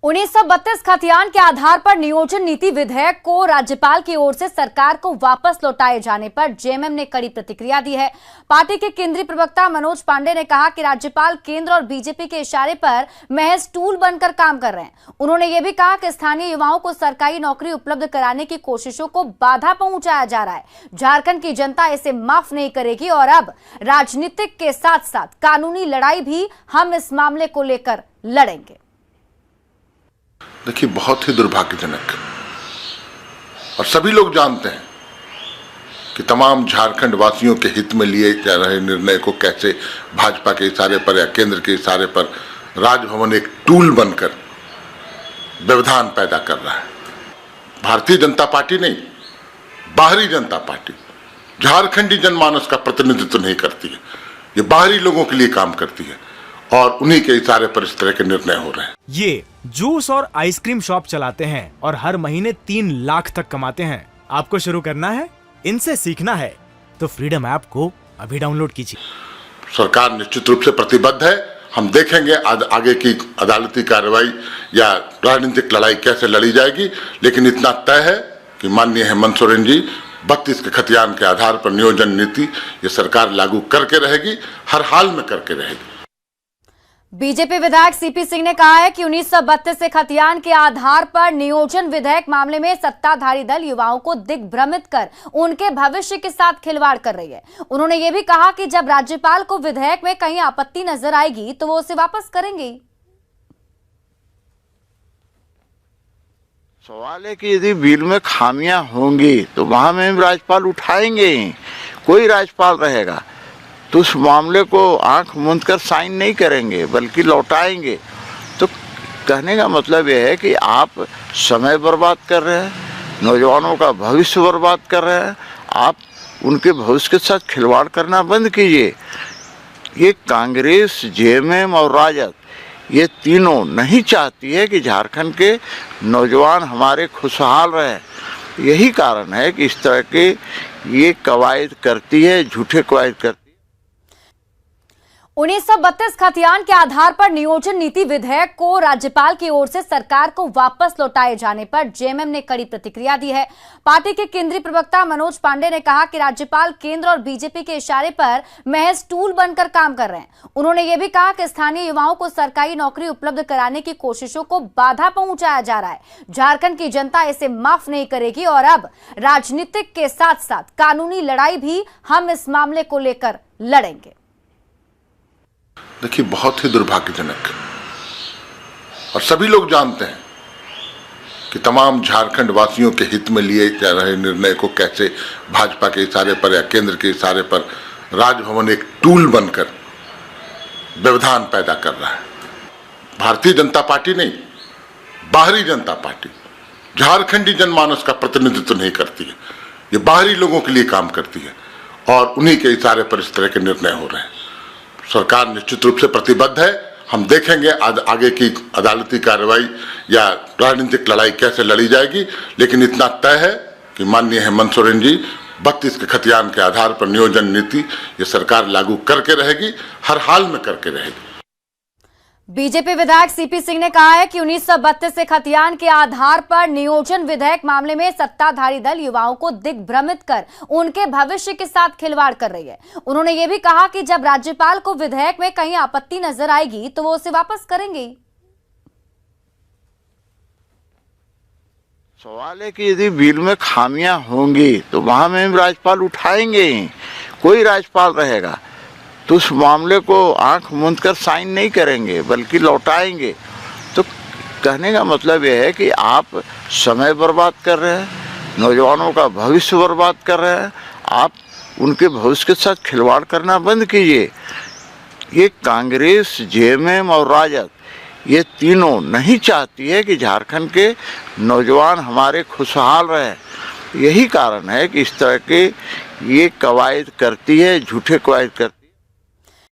1932 खतियान के आधार पर नियोजन नीति विधेयक को राज्यपाल की ओर से सरकार को वापस लौटाए जाने पर जेएमएम ने कड़ी प्रतिक्रिया दी है। पार्टी के केंद्रीय प्रवक्ता मनोज पांडे ने कहा कि राज्यपाल केंद्र और बीजेपी के इशारे पर महज टूल बनकर काम कर रहे हैं। उन्होंने ये भी कहा कि स्थानीय युवाओं को सरकारी नौकरी उपलब्ध कराने की कोशिशों को बाधा पहुंचाया जा रहा है। झारखंड की जनता इसे माफ नहीं करेगी और अब राजनीतिक के साथ साथ कानूनी लड़ाई भी हम इस मामले को लेकर लड़ेंगे। देखिए, बहुत ही दुर्भाग्यजनक और सभी लोग जानते हैं कि तमाम झारखंड वासियों के हित में लिए जा रहे निर्णय को कैसे भाजपा के इशारे पर या केंद्र के इशारे पर राजभवन एक टूल बनकर व्यवधान पैदा कर रहा है। भारतीय जनता पार्टी नहीं, बाहरी जनता पार्टी झारखंडी जनमानस का प्रतिनिधित्व नहीं करती है। ये बाहरी लोगों के लिए काम करती है और उन्हीं के इशारे पर इस तरह के निर्णय हो रहे हैं। ये जूस और आइसक्रीम शॉप चलाते हैं और हर महीने 3 लाख तक कमाते हैं। आपको शुरू करना है, इनसे सीखना है तो फ्रीडम ऐप को अभी डाउनलोड कीजिए। सरकार निश्चित रूप से प्रतिबद्ध है। हम देखेंगे आगे की अदालती कार्रवाई या राजनीतिक लड़ाई कैसे लड़ी जाएगी, लेकिन इतना तय है कि माननीय हेमंत सोरेन जी 32 के खतियान के आधार पर नियोजन नीति ये सरकार लागू करके रहेगी, हर हाल में करके रहेगी। बीजेपी विधायक सीपी सिंह ने कहा है कि 1932 से खतियान के आधार पर नियोजन विधेयक मामले में सत्ताधारी दल युवाओं को दिग्भ्रमित कर उनके भविष्य के साथ खिलवाड़ कर रही है। उन्होंने ये भी कहा कि जब राज्यपाल को विधेयक में कहीं आपत्ति नजर आएगी तो वो उसे वापस करेंगे। सवाल है कि यदि बिल में खामियां होंगी तो वहां में राज्यपाल उठाएंगे ही। कोई राज्यपाल रहेगा तो उस मामले को आंख मूंद कर साइन नहीं करेंगे बल्कि लौटाएंगे। तो कहने का मतलब यह है कि आप समय बर्बाद कर रहे हैं, नौजवानों का भविष्य बर्बाद कर रहे हैं। आप उनके भविष्य के साथ खिलवाड़ करना बंद कीजिए। ये कांग्रेस, जेएमएम और राजद ये तीनों नहीं चाहती है कि झारखंड के नौजवान हमारे खुशहाल रहें। यही कारण है कि इस तरह के ये कवायद करती है, झूठे कवायद करती है। 1932 खतियान के आधार पर नियोजन नीति विधेयक को राज्यपाल की ओर से सरकार को वापस लौटाए जाने पर जेएमएम ने कड़ी प्रतिक्रिया दी है। पार्टी के केंद्रीय प्रवक्ता मनोज पांडे ने कहा कि राज्यपाल केंद्र और बीजेपी के इशारे पर महज टूल बनकर काम कर रहे हैं। उन्होंने ये भी कहा कि स्थानीय युवाओं को सरकारी नौकरी उपलब्ध कराने की कोशिशों को बाधा पहुंचाया जा रहा है। झारखंड की जनता इसे माफ नहीं करेगी और अब राजनीतिक के साथ साथ कानूनी लड़ाई भी हम इस मामले को लेकर लड़ेंगे। देखिए, बहुत ही दुर्भाग्यजनक और सभी लोग जानते हैं कि तमाम झारखंड वासियों के हित में लिए जा रहे निर्णय को कैसे भाजपा के इशारे पर या केंद्र के इशारे पर राजभवन एक टूल बनकर व्यवधान पैदा कर रहा है। भारतीय जनता पार्टी नहीं, बाहरी जनता पार्टी झारखंडी जनमानस का प्रतिनिधित्व नहीं करती है। ये बाहरी लोगों के लिए काम करती है और उन्हीं के इशारे पर इस तरह के निर्णय हो रहे हैं। सरकार निश्चित रूप से प्रतिबद्ध है। हम देखेंगे आगे की अदालती कार्रवाई या राजनीतिक लड़ाई कैसे लड़ी जाएगी, लेकिन इतना तय है कि माननीय हेमंत सोरेन जी 32 के खतियान के आधार पर नियोजन नीति ये सरकार लागू करके रहेगी, हर हाल में करके रहेगी। बीजेपी विधायक सीपी सिंह ने कहा है कि 1932 से खतियान के आधार पर नियोजन विधेयक मामले में सत्ताधारी दल युवाओं को दिग्भ्रमित कर उनके भविष्य के साथ खिलवाड़ कर रही है। उन्होंने ये भी कहा कि जब राज्यपाल को विधेयक में कहीं आपत्ति नजर आएगी तो वो उसे वापस करेंगे। सवाल है कि यदि बिल में खामियां होंगी तो वहां में राज्यपाल उठाएंगे ही। कोई राज्यपाल रहेगा तो उस मामले को आंख मूंद कर साइन नहीं करेंगे बल्कि लौटाएंगे। तो कहने का मतलब यह है कि आप समय बर्बाद कर रहे हैं, नौजवानों का भविष्य बर्बाद कर रहे हैं। आप उनके भविष्य के साथ खिलवाड़ करना बंद कीजिए। ये कांग्रेस, जेएमएम और राजद ये तीनों नहीं चाहती है कि झारखंड के नौजवान हमारे खुशहाल रहें। यही कारण है कि इस तरह के ये कवायद करती है, झूठे कवायद करती है।